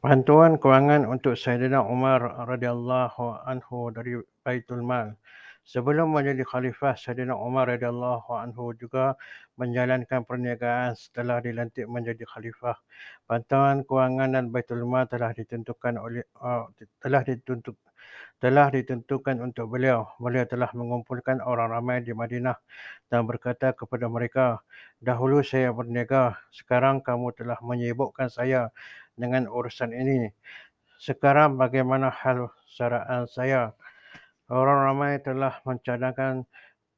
Bantuan kewangan untuk Saidina Umar radhiyallahu anhu dari Baitul Mal. Sebelum menjadi khalifah, Saidina Umar radhiyallahu anhu juga menjalankan perniagaan setelah dilantik menjadi khalifah. Bantuan kewangan dan Baitul Mal telah ditentukan untuk beliau. Beliau telah mengumpulkan orang ramai di Madinah dan berkata kepada mereka, "Dahulu saya berniaga, sekarang kamu telah menyibukkan saya dengan urusan ini. Sekarang bagaimana hal saraan saya?" Orang ramai telah mencadangkan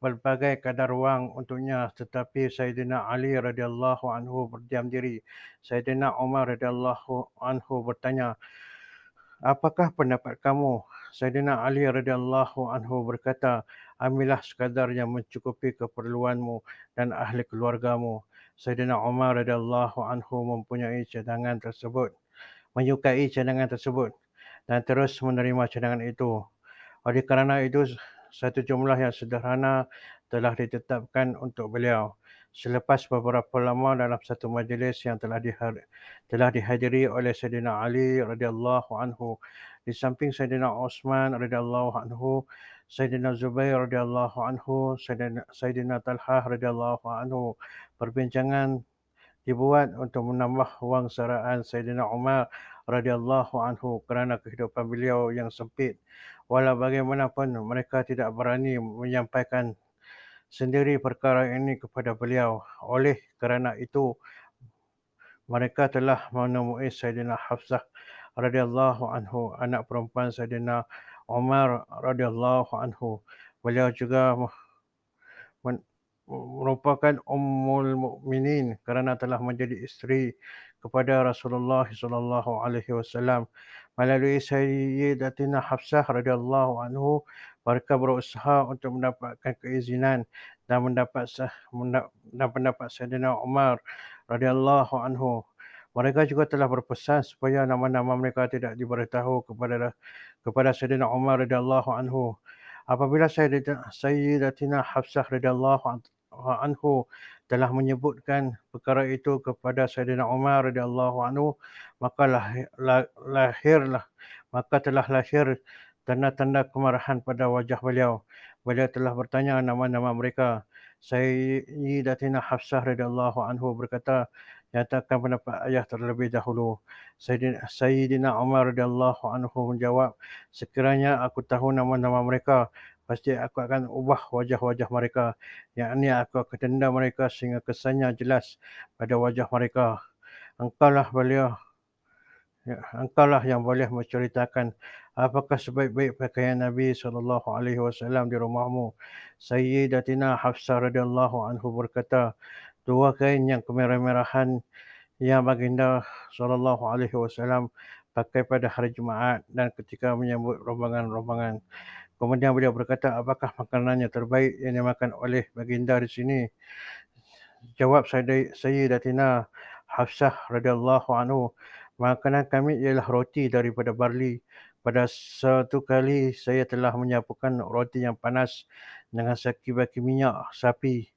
pelbagai kadar wang untuknya, tetapi Saidina Ali radhiyallahu anhu berdiam diri. Saidina Umar radhiyallahu anhu bertanya, "Apakah pendapat kamu?" Saidina Ali radhiyallahu anhu berkata, "Ambillah sekadar yang mencukupi keperluanmu dan ahli keluargamu." Saidina Umar radhiyallahu anhu menyukai cadangan tersebut dan terus menerima cadangan itu. Oleh kerana itu, satu jumlah yang sederhana telah ditetapkan untuk beliau. Selepas beberapa lama dalam satu majlis yang telah dihadiri oleh Saidina Ali radhiyallahu anhu, di samping Saidina Osman radhiyallahu anhu, Saidina Zubair radhiyallahu anhu, Saidina Talhah radhiyallahu anhu, perbincangan dibuat untuk menambah wang saraan Saidina Umar radhiyallahu anhu kerana kehidupan beliau yang sempit. Walau bagaimanapun, mereka tidak berani menyampaikan sendiri perkara ini kepada beliau. Oleh kerana itu, mereka telah menemui Saidina Hafsah radhiyallahu anhu, anak perempuan Saidina Umar radhiyallahu anhu. Beliau juga men- merupakan Ummul Mukminin kerana telah menjadi isteri kepada Rasulullah sallallahu alaihi wasallam. Melalui Sayyidatina Hafsah radhiyallahu anhu, mereka berusaha untuk mendapatkan keizinan dan pendapat Sayyidina Umar radhiyallahu anhu. Mereka juga telah berpesan supaya nama-nama mereka tidak diberitahu kepada Sayyidina Umar radhiyallahu anhu. Apabila Sayyidatina Hafsah radhiyallahu anhu telah menyebutkan perkara itu kepada Saidina Umar radhiyallahu anhu, maka telah lahir tanda-tanda kemarahan pada wajah beliau. Beliau telah bertanya nama-nama mereka. Sayyidatina Hafsah radhiyallahu anhu berkata, "Nyatakan pendapat ayah terlebih dahulu." Sayyidina Umar radhiyallahu anhu menjawab, "Sekiranya aku tahu nama-nama mereka, pasti aku akan ubah wajah-wajah mereka, yakni aku akan denda mereka sehingga kesannya jelas pada wajah mereka. Engkaulah beliau, engkaulah yang boleh menceritakan apakah sebaik-baik pakaian Nabi sallallahu alaihi wasallam di rumahmu." Sayyidatina Hafsah radhiyallahu anhu berkata, "Dua kain yang kemerah-merahan yang baginda sallallahu alaihi wasallam pakai pada hari Jumaat dan ketika menyambut rombongan-rombongan." Kemudian beliau berkata, "Apakah makanan yang terbaik yang dimakan oleh baginda di sini?" Jawab Sayyidatina Hafsah radhiyallahu anhu, "Makanan kami ialah roti daripada barli. Pada satu kali saya telah menyapukan roti yang panas dengan saki-baki minyak sapi.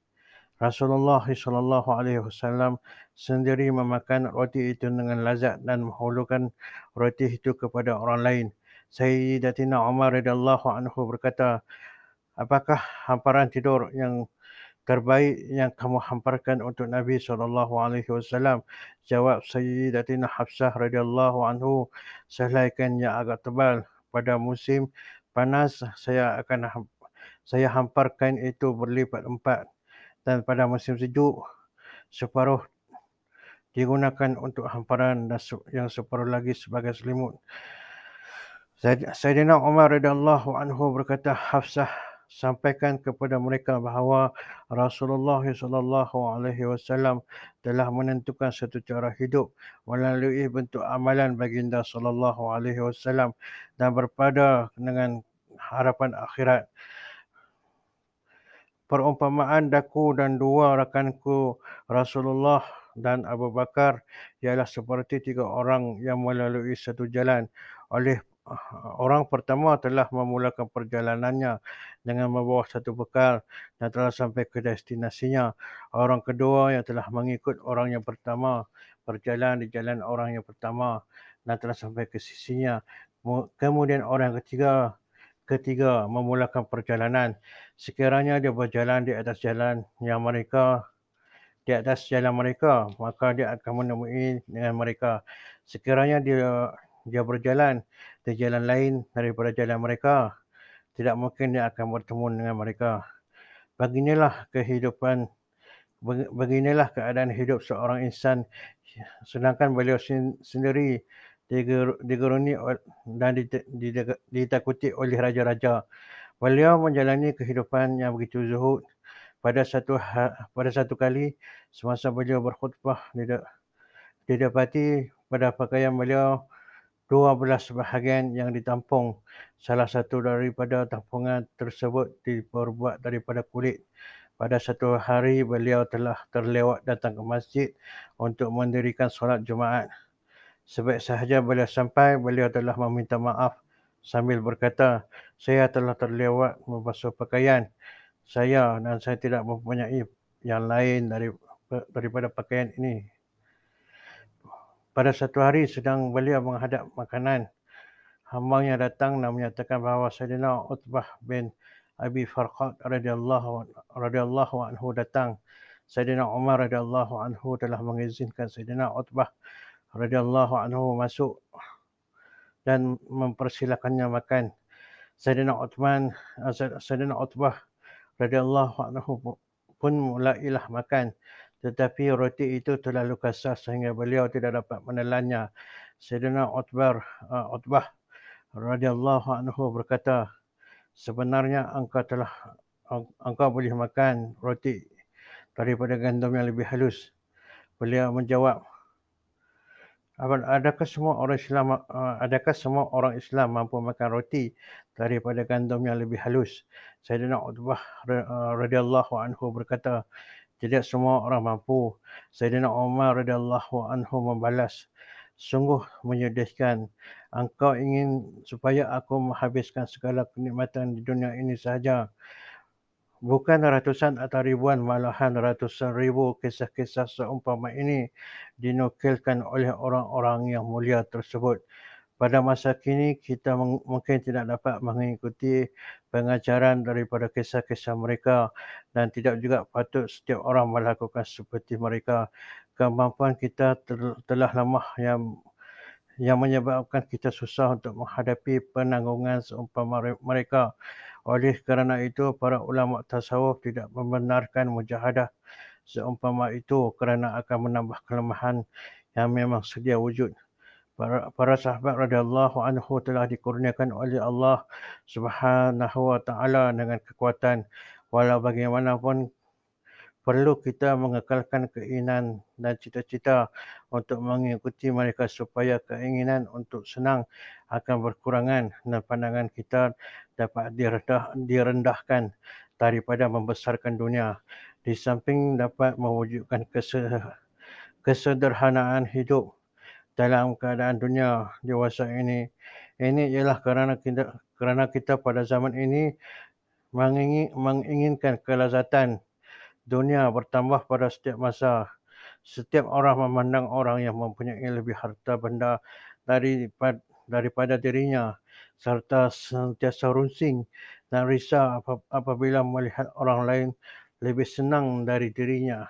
Rasulullah sallallahu alaihi wasallam sendiri memakan roti itu dengan lazat dan menghulurkan roti itu kepada orang lain." Sayyidatina Umar radhiyallahu anhu berkata, "Apakah hamparan tidur yang terbaik yang kamu hamparkan untuk Nabi sallallahu alaihi wasallam?" Jawab Sayyidatina Hafsah radhiyallahu anhu, "Selaikan yang agak tebal. Pada musim panas saya hamparkan itu berlipat empat, dan pada musim sejuk separuh digunakan untuk hamparan dan yang separuh lagi sebagai selimut." Saidina Umar radhiyallahu anhu berkata, "Hafsah, sampaikan kepada mereka bahawa Rasulullah sallallahu alaihi wasallam telah menentukan satu cara hidup melalui bentuk amalan baginda sallallahu alaihi wasallam dan berpada dengan harapan akhirat. Perumpamaan daku dan dua rakanku, Rasulullah dan Abu Bakar, ialah seperti tiga orang yang melalui satu jalan. Oleh Orang pertama telah memulakan perjalanannya dengan membawa satu bekal dan telah sampai ke destinasinya. Orang kedua yang telah mengikut orang yang pertama berjalan di jalan orang yang pertama. dan telah sampai ke sisinya. Kemudian orang ketiga memulakan perjalanan. Sekiranya dia berjalan di atas jalan mereka, maka dia akan menemui dengan mereka. Sekiranya dia berjalan di jalan lain daripada jalan mereka, tidak mungkin dia akan bertemu dengan mereka. Beginilah beginilah keadaan hidup seorang insan, sedangkan beliau sendiri digeruni dan ditakuti oleh raja-raja. Beliau menjalani kehidupan yang begitu zuhud. Pada satu kali, semasa beliau berkhutbah, didapati pada pakaian beliau 12 bahagian yang ditampung. Salah satu daripada tampungan tersebut diperbuat daripada kulit. Pada satu hari, beliau telah terlewat datang ke masjid untuk mendirikan solat Jumaat. Sebaik sahaja beliau sampai, beliau telah meminta maaf sambil berkata, "Saya telah terlewat membasuh pakaian saya dan saya tidak mempunyai yang lain daripada pakaian ini." Pada satu hari sedang beliau menghadap makanan, hambanya datang dan menyatakan bahawa Saidina Utbah bin Abi Farqad radhiyallahu anhu datang. Saidina Umar radhiyallahu anhu telah mengizinkan Saidina Utbah radhiyallahu anhu masuk dan mempersilakannya makan. Saidina Utbah radhiyallahu anhu pun mulailah makan, tetapi roti itu terlalu kasar sehingga beliau tidak dapat menelannya. Saidina Utbah radhiyallahu anhu berkata, "Sebenarnya engkau boleh makan roti daripada gandum yang lebih halus." Beliau menjawab, adakah semua orang Islam mampu makan roti daripada gandum yang lebih halus? Saidina Utbah radhiyallahu anhu berkata, "Tidak semua orang mampu." Saidina Umar radhiyallahu anhu membalas, "Sungguh menyedihkan. Engkau ingin supaya aku menghabiskan segala kenikmatan di dunia ini sahaja. Bukan ratusan atau ribuan, malahan ratusan ribu kisah-kisah seumpama ini dinukilkan oleh orang-orang yang mulia tersebut. Pada masa kini, kita mungkin tidak dapat mengikuti pengajaran daripada kisah-kisah mereka dan tidak juga patut setiap orang melakukan seperti mereka. Kemampuan kita telah lemah yang menyebabkan kita susah untuk menghadapi penanggungan seumpama mereka. Oleh kerana itu, para ulama tasawuf tidak membenarkan mujahadah seumpama itu kerana akan menambah kelemahan yang memang sedia wujud. Para sahabat radhiyallahu anhu telah dikurniakan oleh Allah Subhanahu wa taala dengan kekuatan. Walau bagaimanapun, perlu kita mengekalkan keinginan dan cita-cita untuk mengikuti mereka supaya keinginan untuk senang akan berkurangan dan pandangan kita dapat direndahkan daripada membesarkan dunia. Di samping dapat mewujudkan kesederhanaan hidup dalam keadaan dunia dewasa ini. Ini ialah kerana kita pada zaman ini menginginkan kelazatan dunia bertambah pada setiap masa. Setiap orang memandang orang yang mempunyai lebih harta benda daripada dirinya, serta sentiasa runsing dan risau apabila melihat orang lain lebih senang dari dirinya.